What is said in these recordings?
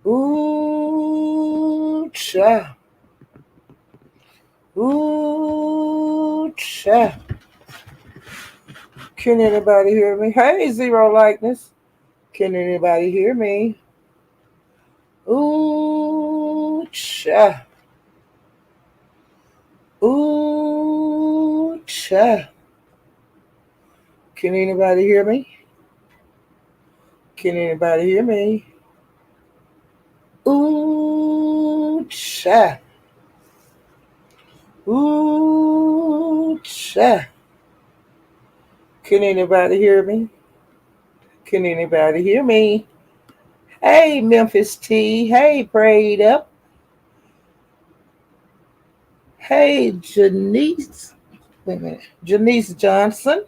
Ooh, cha. Ooh, cha. Can anybody hear me? Hey, zero likeness. Can anybody hear me? Ooh, cha. Ooh, cha. Can anybody hear me? Can anybody hear me? Ooh, cha. Ooh, cha. Can anybody hear me? Can anybody hear me? Hey, Memphis T. Hey, Prayed Up. Hey, Janice. Wait a minute. Janice Johnson.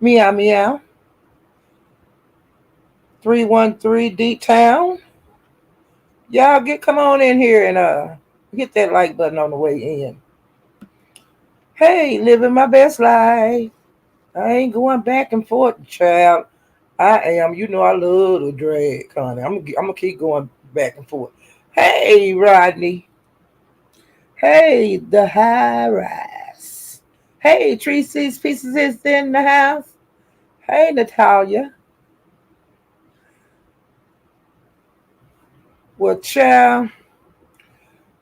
Meow Meow. 313 D Town. Y'all come on in here and hit that like button on the way in. Hey, living my best life. I ain't going back and forth, child. I am. You know I love to drag, honey. I'm gonna keep going back and forth. Hey, Rodney. Hey, the high rise. Hey, Tracy's Pieces is in the house. Hey, Natalia. Well, child,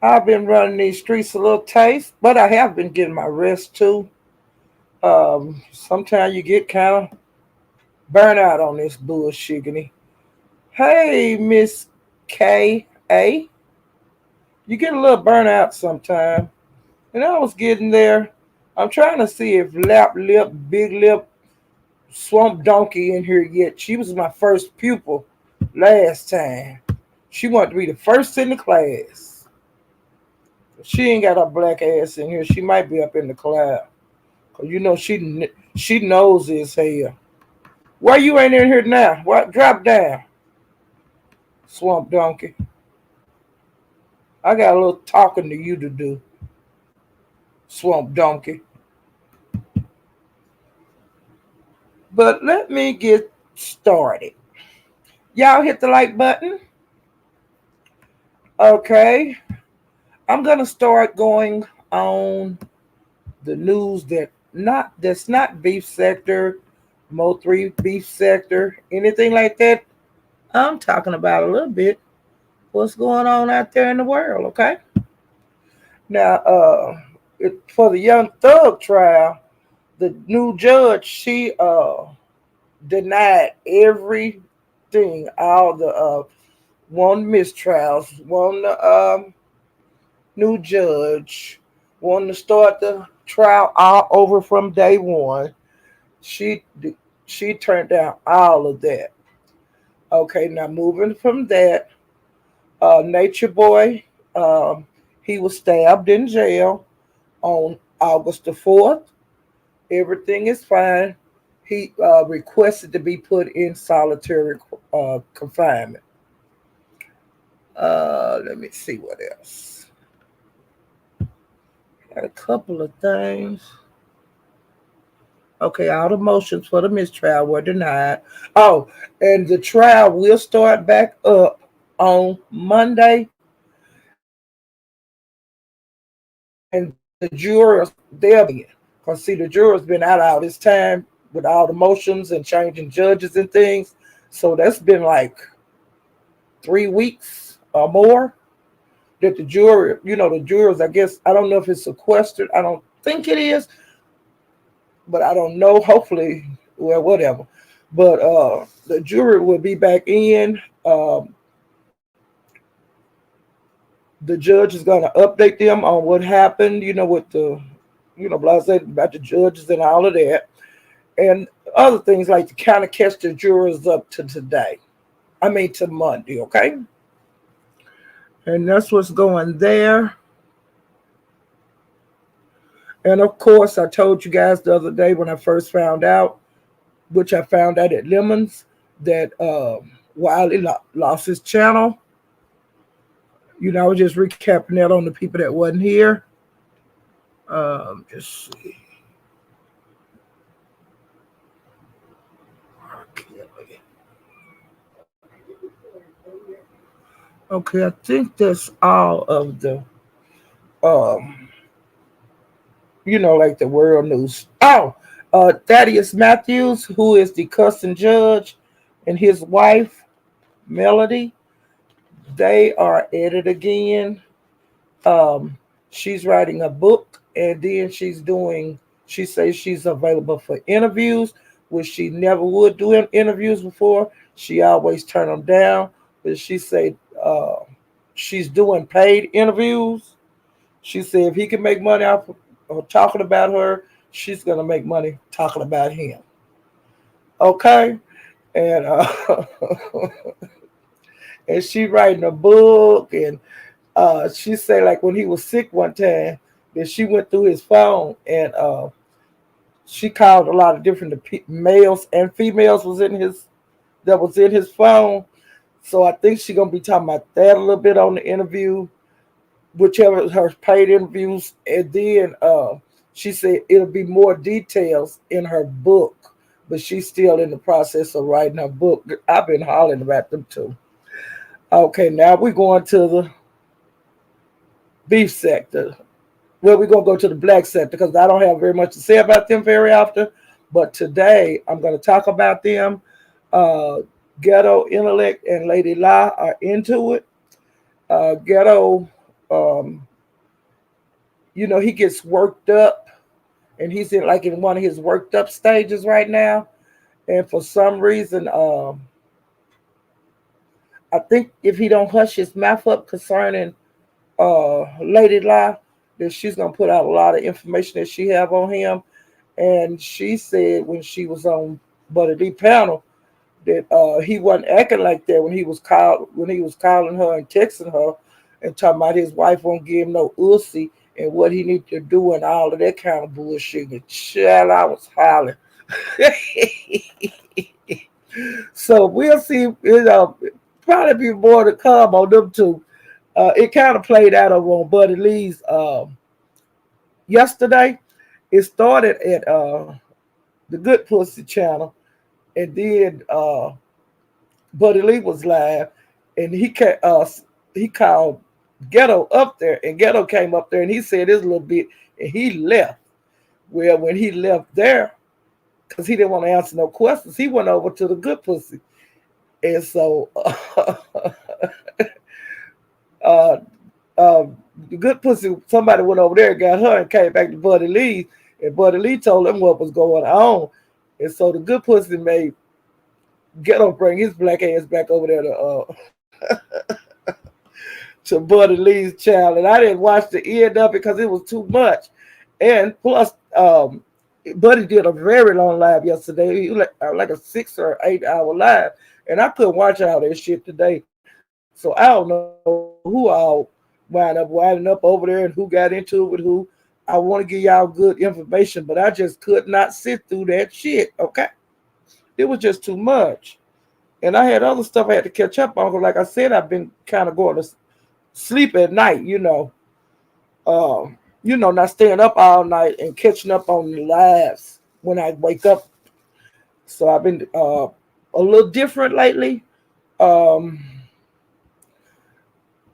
I've been running these streets a little tight, but I have been getting my rest too. Sometimes you get kind of burnt out on this bullshit. Hey, Miss K.A. You get a little burnt out sometime. And I was getting there. I'm trying to see if Lap Lip, Big Lip, Swamp Donkey in here yet. She was my first pupil last time. She wanted to be the first in the class. She ain't got her black ass in here. She might be up in the cloud. Cause you know she knows as hell. Why you ain't in here now? What? Drop down, Swamp Donkey. I got a little talking to you to do, Swamp Donkey. But let me get started. Y'all hit the like button. Okay. I'm gonna start going on the news that's not beef sector, Mo3 beef sector, anything like that. I'm talking about a little bit what's going on out there in the world, okay? Now, for the Young Thug trial, the new judge, she denied everything, all the one mistrials, one new judge, wanted to start the trial all over from day one. She she turned down all of that. Okay, now moving from that, Nature Boy, um, he was stabbed in jail on August the 4th. Everything is fine. He requested to be put in solitary confinement. Let me see what else. Got a couple of things. Okay, all the motions for the mistrial were denied. Oh, and the trial will start back up on Monday. And the jurors, they'll be in. Because, see, the jurors been out all this time with all the motions and changing judges and things. So that's been like 3 weeks or more that the jury, the jurors, I guess, I don't know if it's sequestered. I don't think it is, but I don't know. Hopefully, well, whatever. But the jury will be back in. The judge is going to update them on what happened, with the, blase about the judges and all of that. And other things like to kind of catch the jurors up to today. I mean, to Monday, okay? And that's what's going there. And of course, I told you guys the other day when I first found out, which I found out at Lemons, that Wiley lost his channel. I was just recapping that on the people that wasn't here. Just see. Okay, I think that's all of the um like the world news. Oh, Thaddeus Matthews, who is the custom judge, and his wife Melody, they are at it again. Um, she's writing a book, and then she's doing. She says she's available for interviews, which she never would do interviews before. She always turn them down, but she said she's doing paid interviews. She said if he can make money off of talking about her, she's gonna make money talking about him. Okay, and and she writing a book, and she said like when he was sick one time that she went through his phone, and she called a lot of different males and females was in his phone. So I think she's gonna be talking about that a little bit on the interview, whichever her paid interviews, and then she said it'll be more details in her book, but she's still in the process of writing her book. I've been hollering about them too. Okay, now we're going to the beef sector. Well, we're gonna go to the black sector because I don't have very much to say about them very often. But today I'm gonna talk about them. Uh, Ghetto Intellect and Lady La are into it. Ghetto, um, he gets worked up, and he's in one of his worked up stages right now. And for some reason, I think if he don't hush his mouth up concerning Lady La, that she's gonna put out a lot of information that she have on him. And she said when she was on Buddy D panel that he wasn't acting like that when he was calling her and texting her and talking about his wife won't give him no ussy and what he need to do and all of that kind of bullshit. And child, I was hollering. So we'll see. Probably be more to come on them two. It kind of played out over on Buddy Lee's yesterday. It started at the Good Pussy channel, and then Buddy Lee was live, and he called Ghetto up there, and Ghetto came up there, and he said this little bit, and he left. Well, when he left there, because he didn't want to answer no questions, he went over to the Good Pussy, and so uh, uh, the Good Pussy, somebody went over there and got her and came back to Buddy Lee, and Buddy Lee told him what was going on, and so the Good Pussy made Ghetto bring his black ass back over there to Buddy Lee's channel, and I didn't watch the end of it because it was too much. And plus, Buddy did a very long live yesterday. He like a 6 or 8 hour live, and I couldn't watch all that shit today. So I don't know who all winding up over there and who got into it with who. I want to give y'all good information, but I just could not sit through that shit. Okay, it was just too much, and I had other stuff I had to catch up on. Like I said, I've been kind of going to sleep at night. Not staying up all night and catching up on the lives when I wake up. So I've been a little different lately. Um,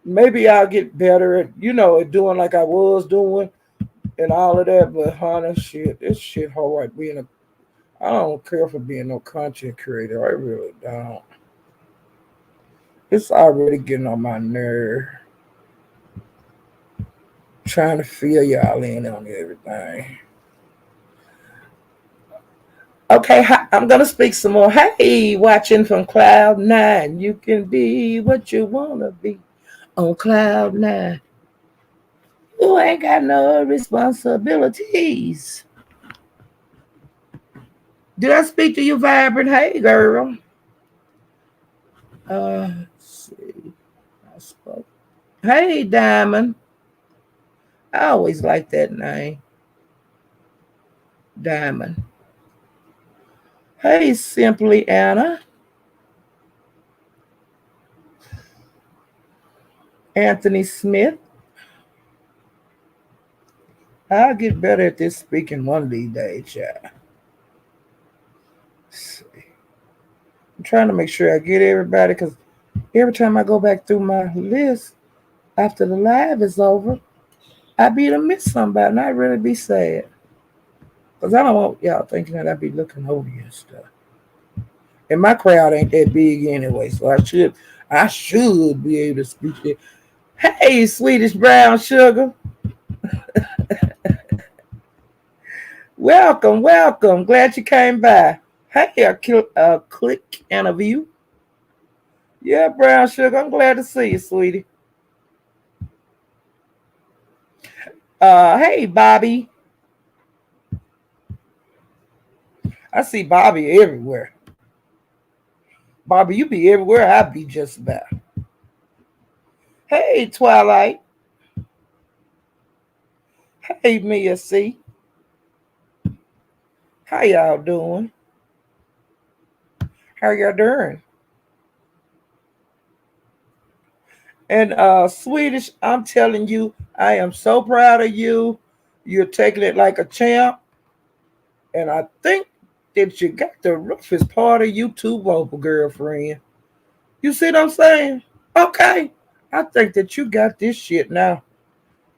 Maybe I'll get better at at doing like I was doing and all of that. But honey, shit, this shit hard being a. I don't care for being no content creator. I really don't. It's already getting on my nerve. Trying to fill y'all in on everything. Okay, I'm gonna speak some more. Hey, watching from Cloud 9. You can be what you wanna be on Cloud 9. You ain't got no responsibilities. Did I speak to you, Vibrant? Hey, girl. Let's see. I spoke. Hey, Diamond. I always like that name, Diamond. Hey, Simply Anna. Anthony Smith. I'll get better at this speaking one of these days, child. I'm trying to make sure I get everybody because Every time I go back through my list after the live is over, I be to miss somebody, and I really be sad. Cause I don't want y'all thinking that I be looking over you and stuff. And my crowd ain't that big anyway, so I should be able to speak it. Hey, Swedish brown sugar, welcome, welcome. Glad you came by. Hey, a click and a view. Yeah, brown sugar. I'm glad to see you, sweetie. Hey, Bobby. I see Bobby everywhere. Bobby, you be everywhere. I be just about. Hey, Twilight. Hey, Mia C. How y'all doing? How y'all doing? And Swedish, I'm telling you, I am so proud of you. You're taking it like a champ. And I think that you got the roughest part of YouTube over, girlfriend. You see what I'm saying? Okay. I think that you got this shit now.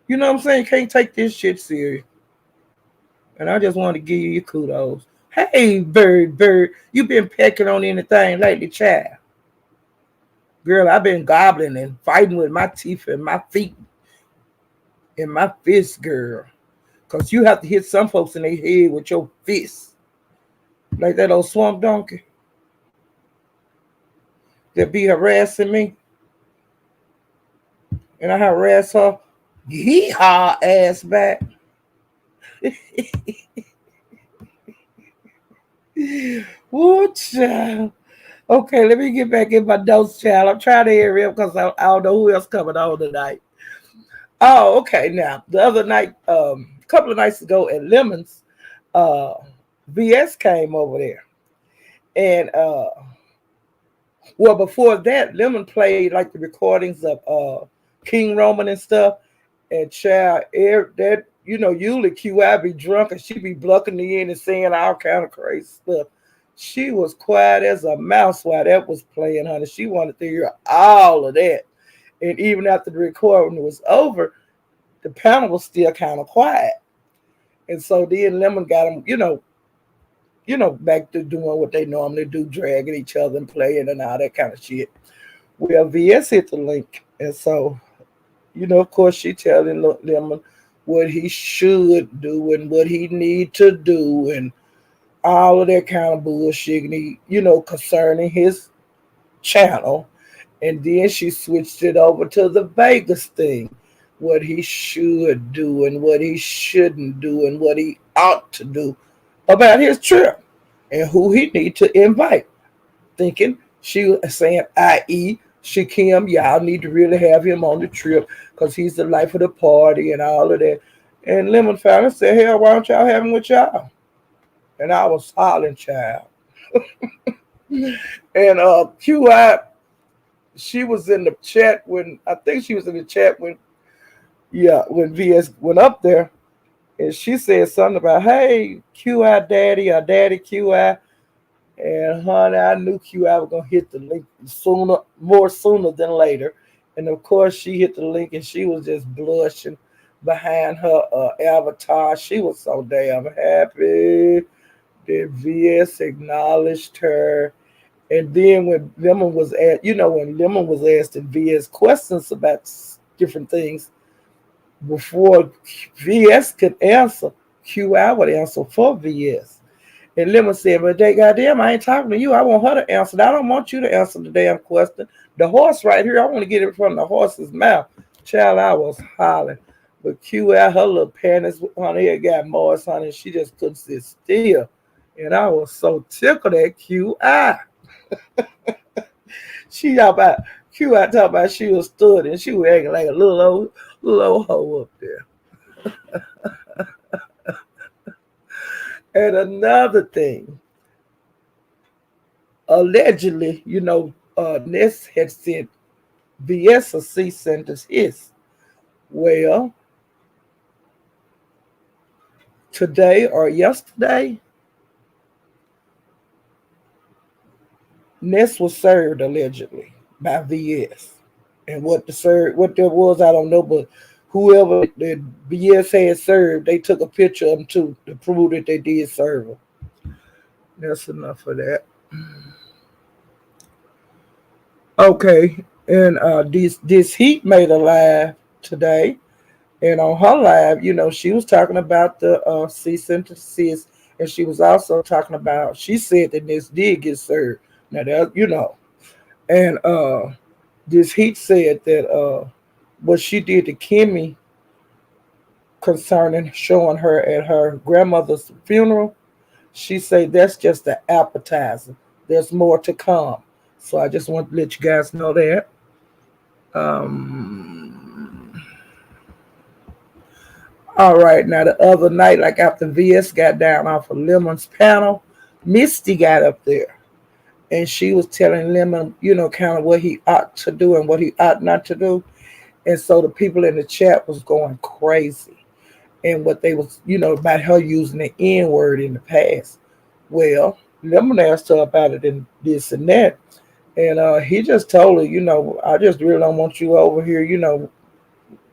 You know what I'm saying? You can't take this shit serious. And I just want to give you your kudos. Hey, bird, you been pecking on anything lately, child? Girl, I've been gobbling and fighting with my teeth and my feet and my fists, girl. Because you have to hit some folks in their head with your fists. Like that old swamp donkey that be harassing me. And I harass her. Hee-haw ass back. Woo, child. Okay, let me get back in my notes, child. I'm trying to hear him because I don't know who else coming on tonight. Oh, okay. Now, the other night, a couple of nights ago at Lemons, uh, VS came over there. And well, before that, Lemon played like the recordings of King Roman and stuff. And child, that usually QI be drunk and she be blucking the end and saying all kind of crazy stuff. She was quiet as a mouse while that was playing, honey. She wanted to hear all of that. And even after the recording was over, the panel was still kind of quiet. And so then Lemon got them, back to doing what they normally do, dragging each other and playing and all that kind of shit. Well, VS hit the link. And so, of course, she telling Lemon what he should do and what he need to do and all of that kind of bullshit, and concerning his channel. And then she switched it over to the Vegas thing, what he should do and what he shouldn't do and what he ought to do about his trip and who he need to invite. Thinking she was saying, i.e., Shakim, y'all need to really have him on the trip because he's the life of the party and all of that. And Lemon found and said, hell, why don't y'all have him with y'all? And I was hollering, child. And QI, she was in the chat when I think she was in the chat when VS went up there, and she said something about, "Hey, QI daddy or daddy QI," and honey, I knew QI was gonna hit the link more sooner than later, and of course she hit the link and she was just blushing behind her avatar. She was so damn happy that VS acknowledged her. And then when Lemon was asking VS questions about different things, before VS could answer, QI would answer for VS. And Lemon said, but they goddamn, I ain't talking to you. I want her to answer. I don't want you to answer the damn question. The horse right here, I want to get it from the horse's mouth. Child, I was hollering. But QI, her little panties on her got moist, honey. She just couldn't sit still. And I was so tickled at QI. She talking about QI talking about she was stood and she was acting like a little old hoe up there. And another thing, allegedly, Ness had sent VS a cease sentence his. Well, today or yesterday, Ness was served allegedly. by VS. And what there was, I don't know, but whoever the VS had served, they took a picture of them too to prove that they did serve them. That's enough of that. Okay, and this Heat made a live today, and on her live, she was talking about the cease and desist, and she was also talking about. She said that this did get served. Now that. And this Heat said that what she did to Kimmy concerning showing her at her grandmother's funeral, she said that's just the appetizer. There's more to come. So I just want to let you guys know that. Um, all right, now the other night, like after VS got down off of Lemon's panel, Misty got up there and she was telling Lemon, kind of what he ought to do and what he ought not to do. And so the people in the chat was going crazy and what they was, about her using the N word in the past. Well, Lemon asked her about it and this and that. And he just told her, I just really don't want you over here,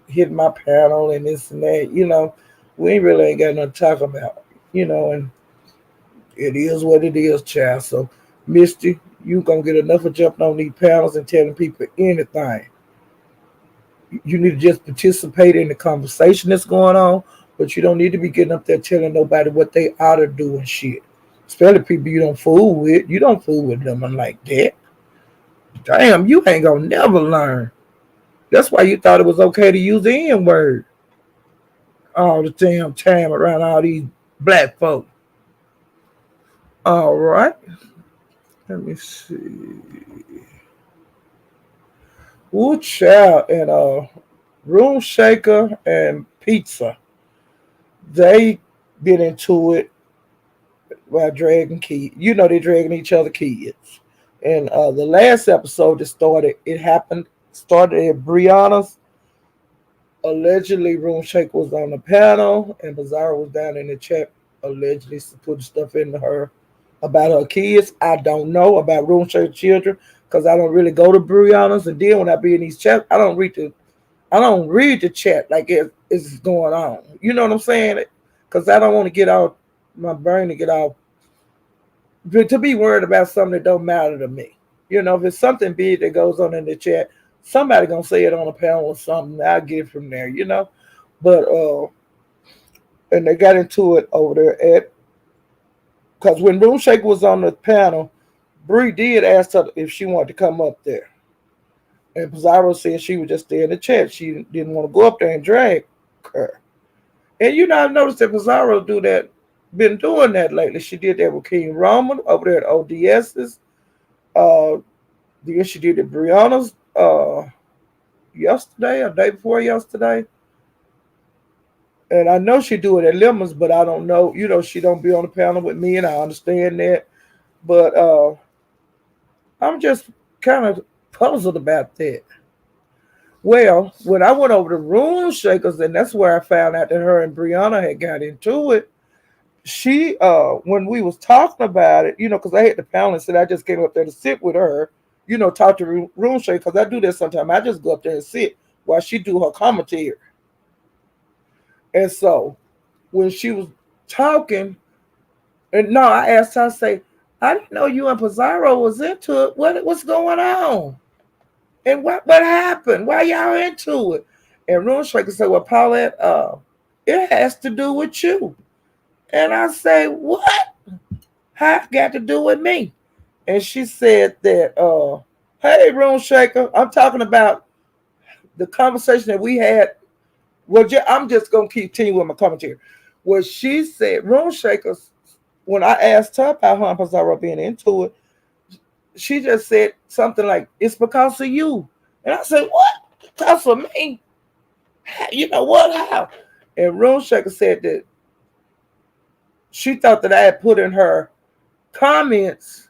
hitting my panel and this and that. We really ain't got nothing to talk about, and it is what it is, child. So, Misty, you gonna get enough of jumping on these panels and telling people anything. You need to just participate in the conversation that's going on, but you don't need to be getting up there telling nobody what they ought to do and shit. Especially people you don't fool with. You don't fool with them like that. Damn, you ain't gonna never learn. That's why you thought it was okay to use the N word all the damn time around all these black folk. All right. Let me see. Woo Child and Room Shaker and Pizza. They get into it while dragging kids. They're dragging each other kids. And the last episode that started at Brianna's. Allegedly, RoomShake was on the panel, and Bizarre was down in the chat allegedly putting stuff into her about her kids. I don't know about RoomShake children because I don't really go to Brianna's, and then when I be in these chats, I don't read the chat like it's going on. You know what I'm saying? Because I don't want to get out my brain to get out to be worried about something that don't matter to me. If it's something big that goes on in the chat, somebody gonna say it on a panel or something. I'll get it from there. But and they got into it over there at because when RoomShake was on the panel, Bree did ask her if she wanted to come up there. And Pizarro said she would just stay in the chat. She didn't want to go up there and drag her. And I've noticed that Pizarro been doing that lately. She did that with King Roman over there at ODS's. Then she did it Brianna's yesterday or day before yesterday. And I know she do it at Lemons, but I don't know. She don't be on the panel with me, and I understand that. But I'm just kind of puzzled about that. Well, when I went over to Room Shakers, and that's where I found out that her and Brianna had got into it. She, when we was talking about it, because I had the panel and said I just came up there to sit with her, talk to Room Shaker, because I do that sometimes. I just go up there and sit while she do her commentary. And so when she was talking, and no, I asked her, I say, I didn't know you and Pizarro was into it. What's going on? And what happened? Why y'all into it? And Room Shaker said, well, Paulette, it has to do with you. And I say, what? How it got to do with me? And she said that, hey, Room Shaker, I'm talking about the conversation that we had. Well, I'm just going to continue with my commentary. Well, she said, Room Shakers, when I asked her about her and Pizarro being into it, she just said something like, it's because of you. And I said, what? Because of me? You know what? How? And Room Shaker said that she thought that I had put in her comments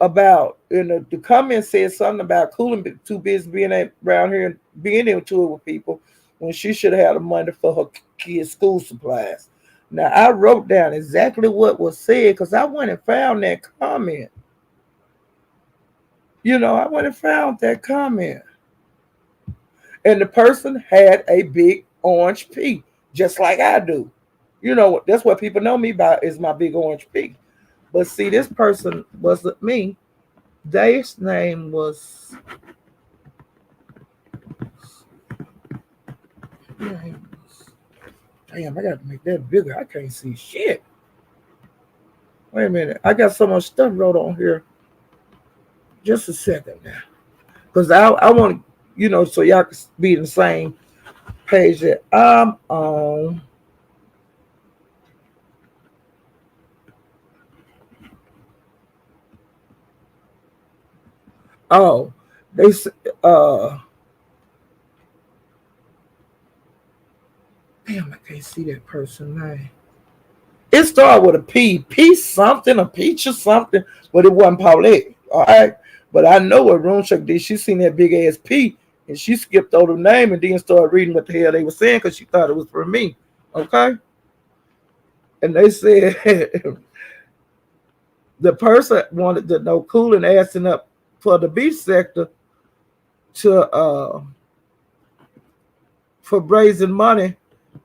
about, the comments said something about Cooling too busy being around here and being into it with people when she should have had the money for her kids' school supplies. Now, I wrote down exactly what was said because I went and found that comment. I went and found that comment. And the person had a big orange pea, just like I do. That's what people know me by is my big orange pea. But see, this person wasn't me. Their name was. Damn, I got to make that bigger. I can't see shit. Wait a minute. I got so much stuff wrote on here. Just a second now. Because I want so y'all can be in the same page that I'm on. Oh, they uh damn, I can't see that person name. It started with a P. P something, a peach or something, but it wasn't Paulette. All right. But I know what RoomShake did. She seen that big ass P and she skipped over the name and then started reading what the hell they were saying because she thought it was for me. Okay. And they said the person wanted to know Coolin asking up for the beef sector to for raising money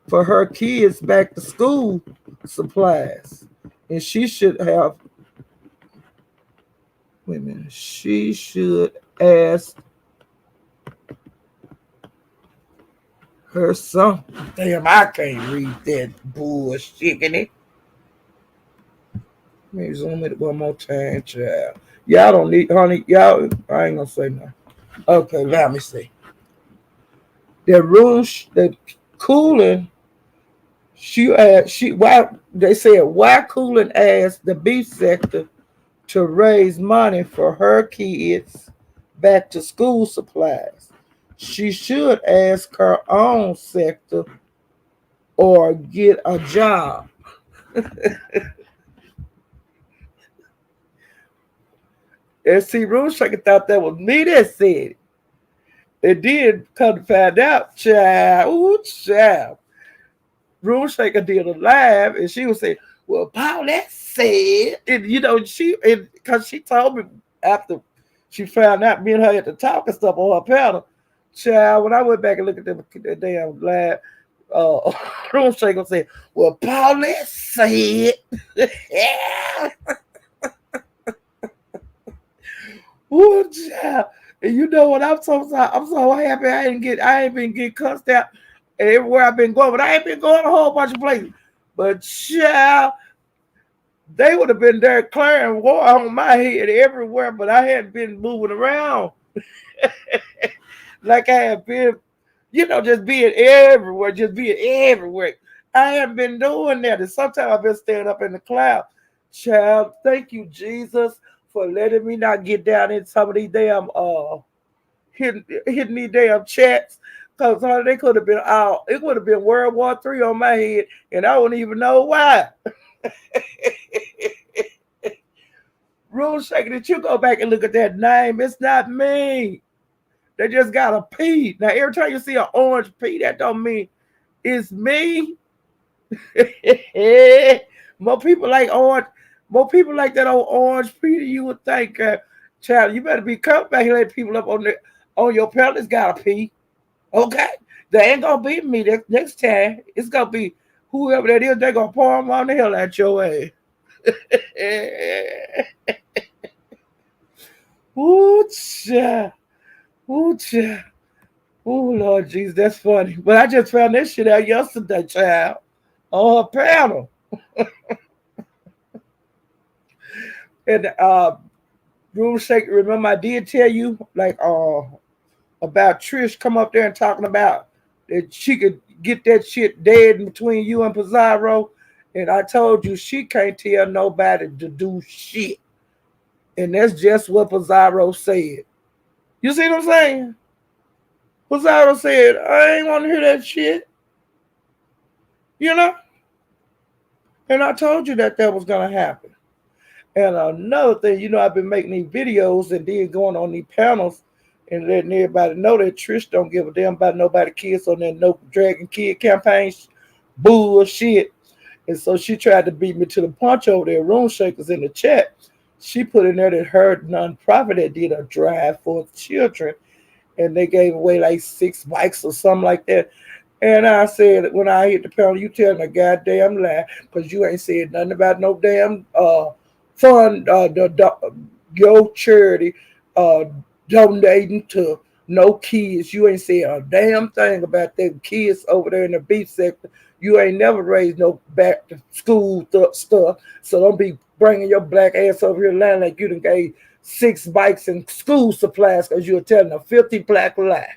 for her kids back to school supplies. And she should have wait a minute. She should ask her son. Damn, I can't read that bullshit in it. Let me zoom it one more time, child. Y'all don't need, honey. Y'all, I ain't gonna say nothing. Okay, let me see. The Cooling. Why they said why Cooling asked the beef sector to raise money for her kids back to school supplies. She should ask her own sector or get a job. And see, RoomShake thought that was me that said it. It did come to find out, child. Ooh, child. RoomShaker did a live and she was saying, well, Paulette said, and because she told me after she found out me and her had to talk and stuff on her panel, child, when I went back and looked at the damn live, RoomShaker said, well, Paulette said, yeah. Ooh, child. And you know what? I'm so happy I ain't been getting cussed out everywhere I've been going, but I ain't been going a whole bunch of places. But child, they would have been there declaring war on my head everywhere, but I hadn't been moving around like I have been, just being everywhere. I haven't been doing that. And sometimes I've been staying up in the cloud. Child, thank you, Jesus, for letting me not get down in some of these damn hitting these damn chats. Cause they could have been out. It would have been World War III on my head, and I wouldn't even know why. RoomShake, did you go back and look at that name? It's not me. They just got a P. Now every time you see an orange P, that don't mean it's me. More people like orange. More people like that old orange P than you would think. Child, you better be coming back and let people up on your panel. It's got a P. Okay? They ain't gonna be me next time. It's gonna be whoever that is, they're gonna pour them on the hell at your ass. Ooh, child. Ooh, child. Ooh, Lord Jesus, that's funny. But I just found that shit out yesterday, child, on her panel. And RoomShake, remember I did tell you, like, about Trish come up there and talking about that she could get that shit dead between you and Pizarro. And I told you she can't tell nobody to do shit. And that's just what Pizarro said. You see what I'm saying? Pizarro said, I ain't want to hear that shit. You know? And I told you that was going to happen. And another thing, I've been making these videos and then going on these panels and letting everybody know that Trish don't give a damn about nobody kids on that No Dragon Kid campaign bullshit. And so she tried to beat me to the punch over there. RoomShakers in the chat. She put in there that her nonprofit that did a drive for children, and they gave away like 6 bikes or something like that. And I said, when I hit the panel, you telling a goddamn lie, because you ain't said nothing about no damn fund, your charity uh, donating to no kids. You ain't said a damn thing about them kids over there in the beef sector. You ain't never raised no back to school stuff. So don't be bringing your black ass over here lying like you done gave 6 bikes and school supplies because you were telling a filthy black lie.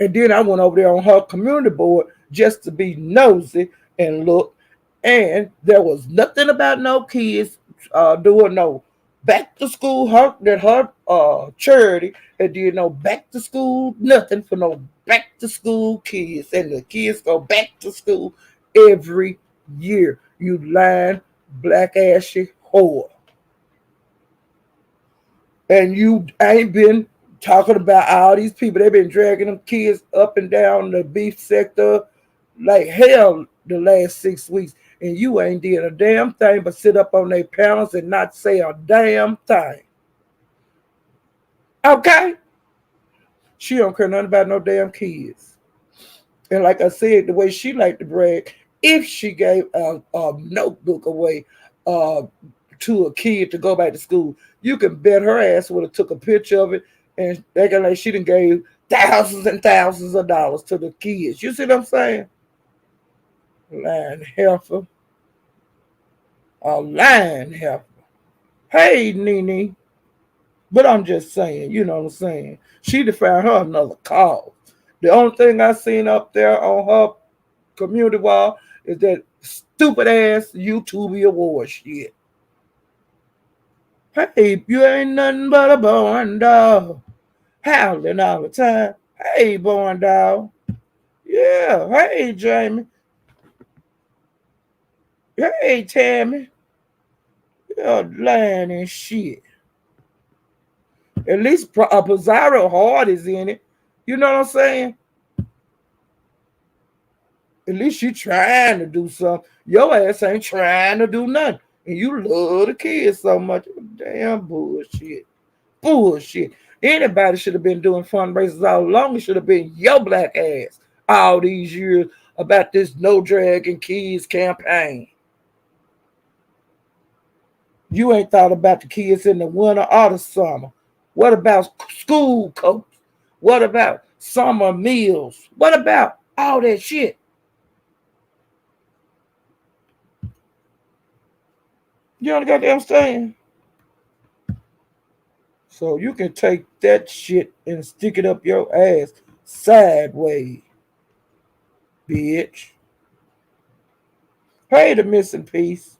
And then I went over there on her community board just to be nosy and look. And there was nothing about no kids doing no back to school. Her charity and did no back to school nothing for no back to school kids. And the kids go back to school every year. You lying black ashy whore. And you ain't been talking about all these people. They've been dragging them kids up and down the beef sector like hell the last 6 weeks. And you ain't did a damn thing but sit up on their panels and not say a damn thing. Okay? She don't care nothing about no damn kids. And like I said, the way she liked to brag, if she gave a notebook away to a kid to go back to school, you can bet her ass would have took a picture of it and acting like she done gave thousands and thousands of dollars to the kids. You see what I'm saying? Lying heifer. A lying heifer. Hey, Nene. But I'm just saying, you know what I'm saying? She found her another cause. The only thing I seen up there on her community wall is that stupid ass YouTube award shit. Hey, you ain't nothing but a born dog. Howling all the time. Hey, born dog. Yeah. Hey, Jamie. Hey, Tammy. You're lying and shit. At least a Pizarro heart is in it. You know what I'm saying? At least you trying to do something. Your ass ain't trying to do nothing. And you love the kids so much. Damn bullshit. Bullshit. Anybody should have been doing fundraisers all along. It should have been your black ass all these years about this No Dragging Kids campaign. You ain't thought about the kids in the winter or the summer. What about school coats? What about summer meals? What about all that shit? You understand? So you can take that shit and stick it up your ass sideways, bitch. Hey, the missing piece.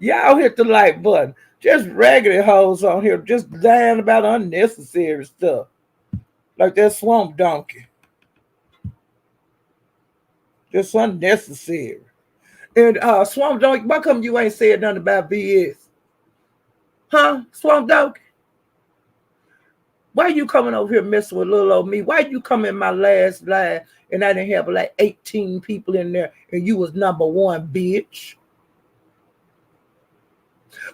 Y'all hit the like button. Just raggedy hoes on here, just lying about unnecessary stuff. Like that swamp donkey. Just unnecessary. And swamp donkey, why come you ain't said nothing about BS? Huh? Swamp donkey? Why you coming over here messing with little old me? Why you come in my last live and I didn't have like 18 people in there and you was number one, bitch?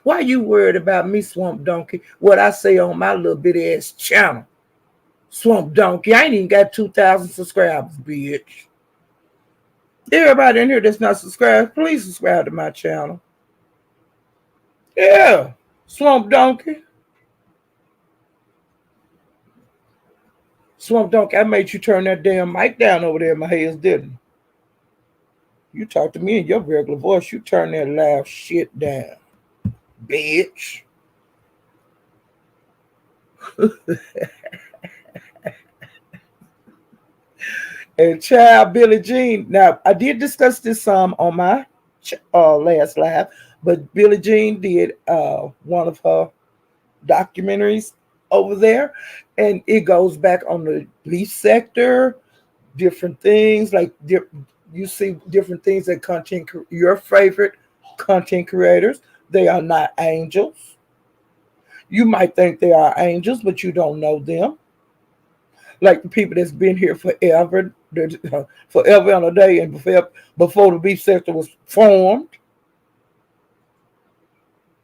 Why you worried about me, Swamp Donkey? What I say on my little bitty ass channel? Swamp Donkey, I ain't even got 2,000 subscribers, bitch. Everybody in here that's not subscribed, please subscribe to my channel. Yeah, Swamp Donkey. Swamp Donkey, I made you turn that damn mic down over there in my head, didn't you? You talk to me in your regular voice, you turn that loud shit down, bitch. And child Billie Jean. Now I did discuss this some on my last live, but Billie Jean did one of her documentaries over there, and it goes back on the beef sector, different things like you see different things that your favorite content creators. They are not angels. You might think they are angels, but you don't know them. Like the people that's been here forever, forever and a day, and before the beef sector was formed.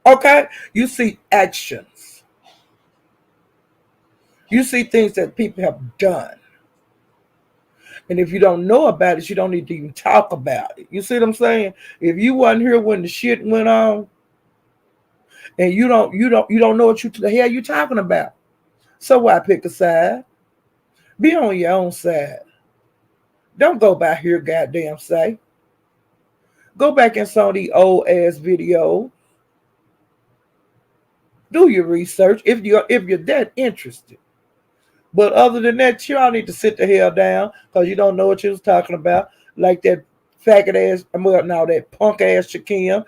Okay? You see actions. You see things that people have done. And if you don't know about it, you don't need to even talk about it. You see what I'm saying? If you wasn't here when the shit went on, and you don't know what the hell you talking about. So why pick a side? Be on your own side. Don't go by here, goddamn say. Go back in some of the old ass videos. Do your research if you're that interested. But other than that, y'all need to sit the hell down because you don't know what you was talking about. Like that faggot ass, well, now that punk ass Shaquem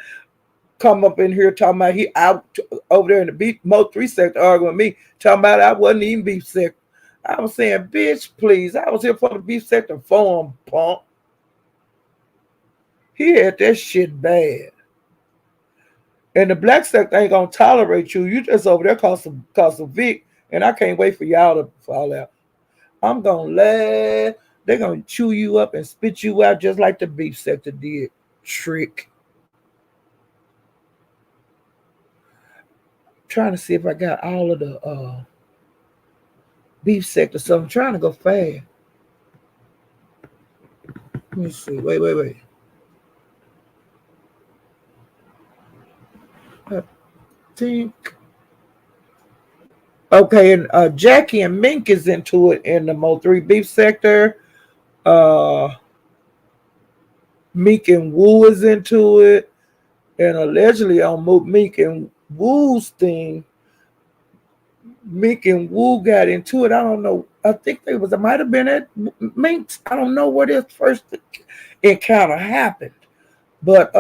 come up in here talking about he out over there in the beef Mo 3 sector arguing with me, talking about I wasn't even beef sector. I was saying, bitch, please. I was here for the beef sector forum, punk. He had that shit bad. And the black sector ain't gonna tolerate you. You just over there cause some Vic, and I can't wait for y'all to fall out. I'm gonna laugh. They're gonna chew you up and spit you out just like the beef sector did. Trick. Trying to see if I got all of the beef sector. So I'm trying to go fast. Let me see. Wait. I think. Okay, and Jackie and Mink is into it in the Mo 3 beef sector. Uh, Meek and Woo is into it. And allegedly on Meek and Woo's thing, Meek and Woo got into it. I don't know. I think they was. It might have been at Mink's. I don't know where this first encounter happened. But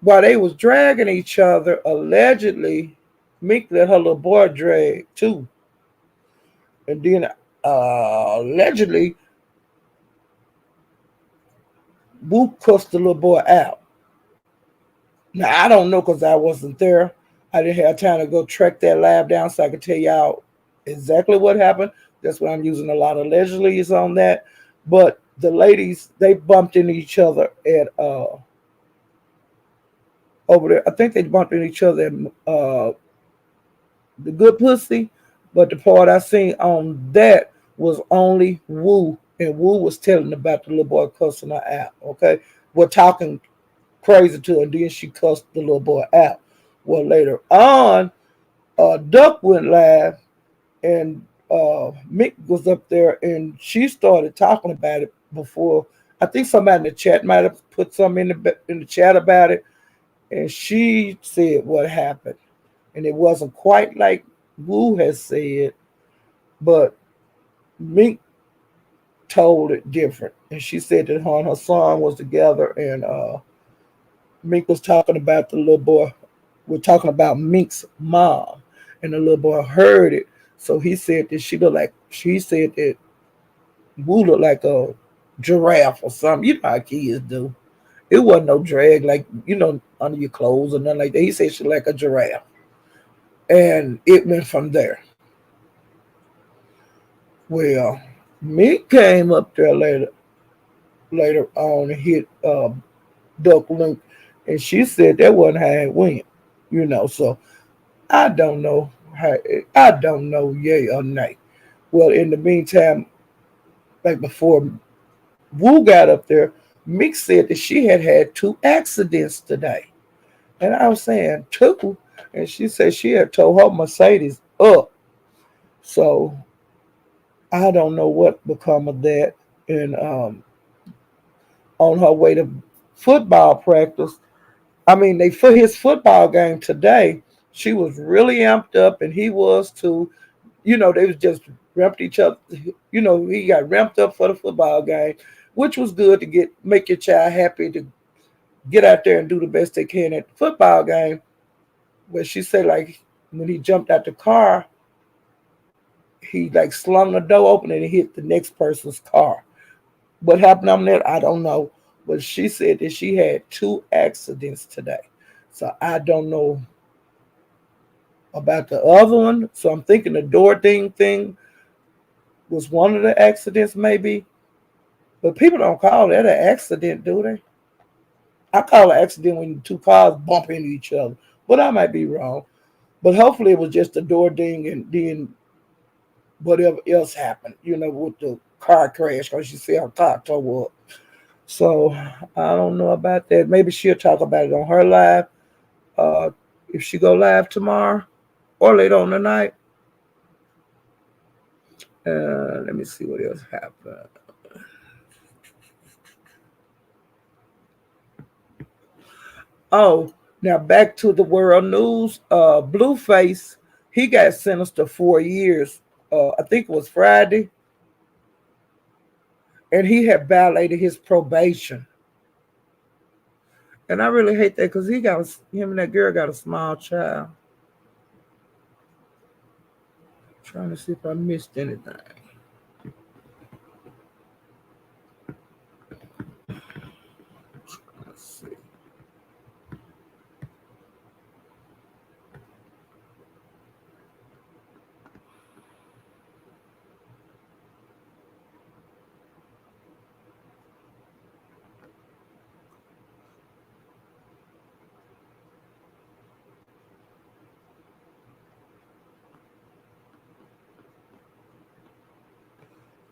while they was dragging each other, allegedly, Meek let her little boy drag too. And then allegedly, Woo cussed the little boy out. Now I don't know because I wasn't there. I didn't have time to go track that live down so I could tell y'all exactly what happened. That's why I'm using a lot of legalese on that. But the ladies, they bumped into each other at over there. I think they bumped into each other at the good pussy. But the part I seen on that was only Woo. And Woo was telling about the little boy cussing her out. Okay. We're talking crazy to her, and then she cussed the little boy out. Well, later on, Duck went live, and Mick was up there, and she started talking about it before. I think somebody in the chat might have put something in the chat about it, and she said what happened, and it wasn't quite like Wu has said, but Mink told it different, and she said that her and her son was together, and Mink was talking about the little boy. We're talking about Mink's mom, and the little boy heard it. So he said that she said that Wu looked like a giraffe or something. You know how kids do. It wasn't no drag like under your clothes or nothing like that. He said she like a giraffe, and it went from there. Well, Mink came up there later on and hit Duck Link, and she said that wasn't how it went. So I don't know how. I don't know yay or nay. Well, in the meantime, like before Wu got up there, Mick said that she had had two accidents today, and I was saying two, and she said she had told her Mercedes up. So I don't know what become of that. And on her way to football practice, I mean, they for his football game today, she was really amped up, and he was too. They was just ramped each other. He got ramped up for the football game, which was good to make your child happy to get out there and do the best they can at the football game. But she said, like, when he jumped out the car, he like slung the door open and he hit the next person's car. What happened on that, I don't know. But she said that she had two accidents today. So I don't know about the other one. So I'm thinking the door thing was one of the accidents, maybe. But people don't call that an accident, do they? I call it accident when two cars bump into each other, but I might be wrong. But hopefully it was just a door ding and then whatever else happened, with the car crash because she said her car tore up. So I don't know about that. Maybe she'll talk about it on her live. Uh, if she go live tomorrow or later on tonight. Let me see what else happened. Oh, now back to the world news. Blueface, he got sentenced to 4 years. I think it was Friday, and he had violated his probation. And I really hate that because him and that girl got a small child. Trying to see if I missed anything. Let's see.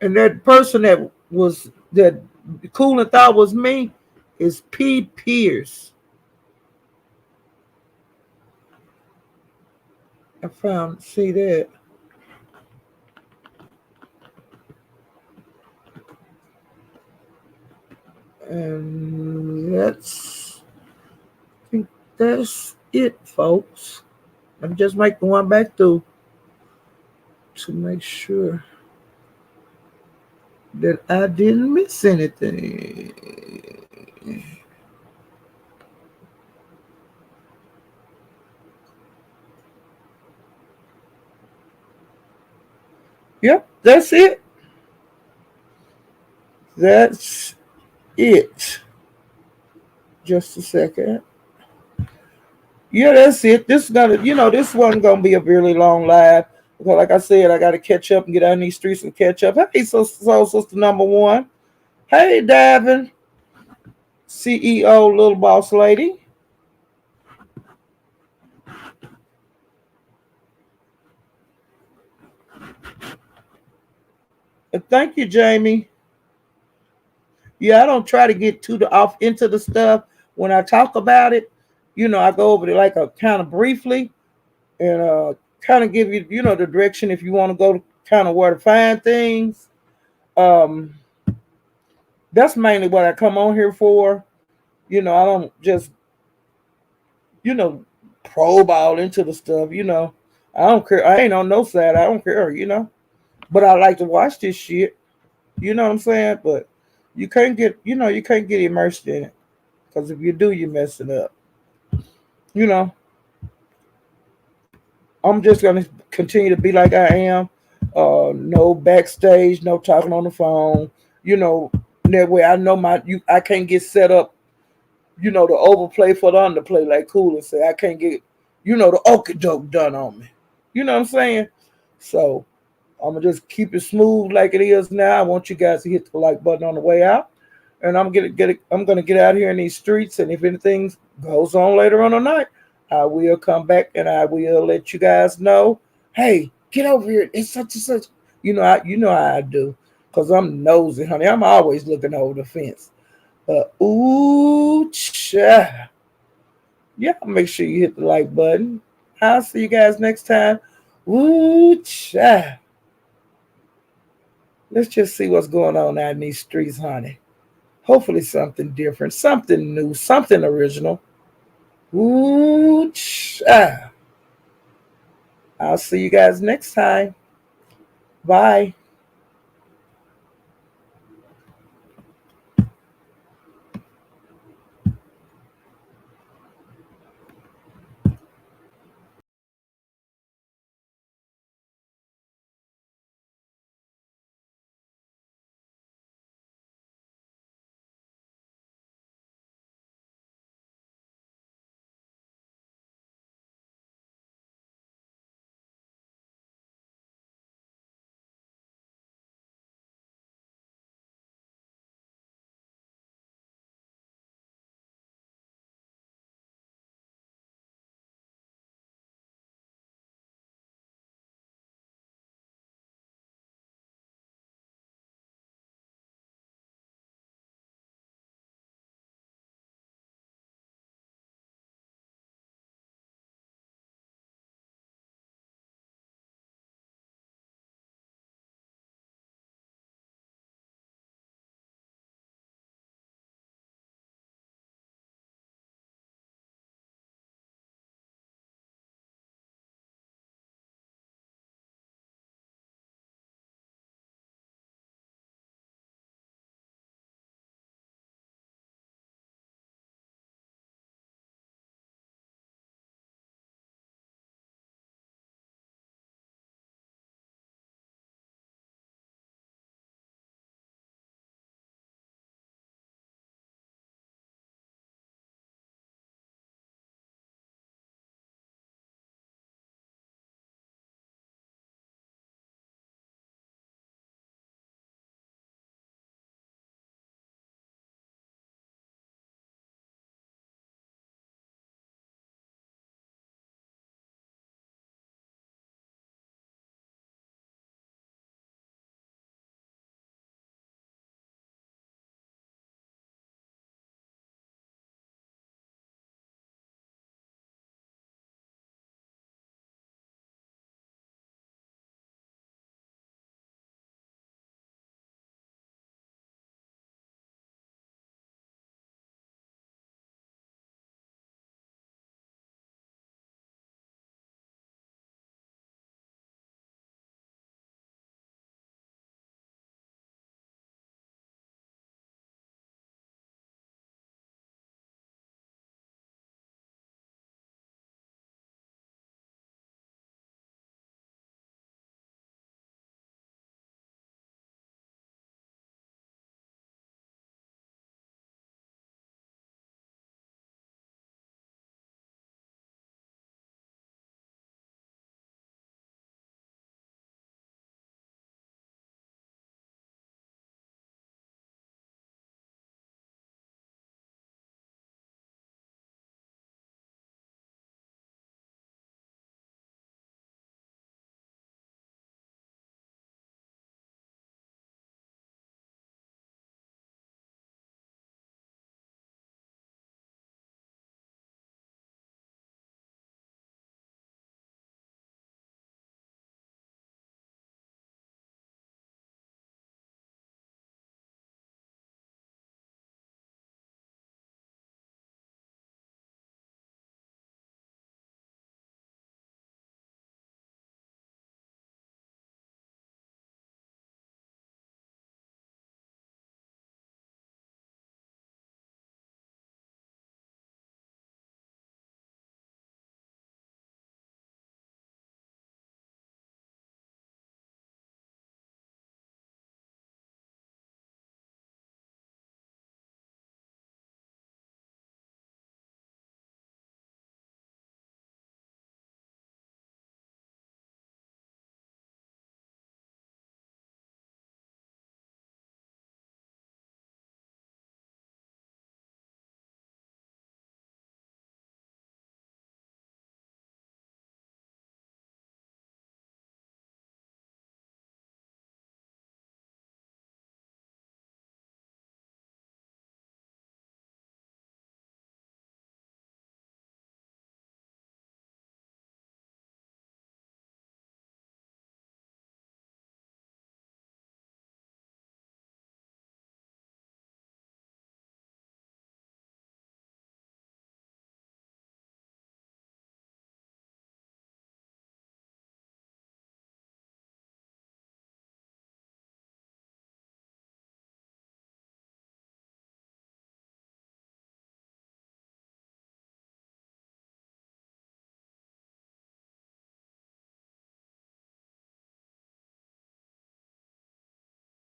And that person that cool and thought was me is P. Pierce. I found see that. And I think that's it, folks. I'm just going back through to make sure that I didn't miss anything. Yep, that's it. That's it. Just a second. Yeah, that's it. This wasn't gonna be a really long live because, like I said, I got to catch up and get out in these streets and catch up. Hey, so sister number one. Hey, Davin, CEO, little boss lady. And thank you, Jamie. Yeah, I don't try to get too off into the stuff when I talk about it. I go over it like a kind of briefly and kind of give you, the direction if you want to go to kind of where to find things. Um, that's mainly what I come on here for. I don't just, you know, probe all into the stuff. I don't care. I ain't on no side. I don't care. But I like to watch this shit. You know what I'm saying? But you can't get immersed in it because if you do, you're messing up. You know, I'm just gonna continue to be like I am. No backstage, no talking on the phone. You know, that way I know I can't get set up. The overplay for the underplay, like Cool and say I can't get, the okey doke done on me. You know what I'm saying? So I'm gonna just keep it smooth like it is now. I want you guys to hit the like button on the way out, and I'm gonna get out here in these streets. And if anything goes on later on tonight, I will come back and I will let you guys know. Hey, get over here! It's such and such. You know how I do, cause I'm nosy, honey. I'm always looking over the fence. Ooh, cha. Yeah, make sure you hit the like button. I'll see you guys next time. Ooh, cha. Let's just see what's going on out in these streets, honey. Hopefully something different, something new, something original. Ooh, cha. I'll see you guys next time. Bye.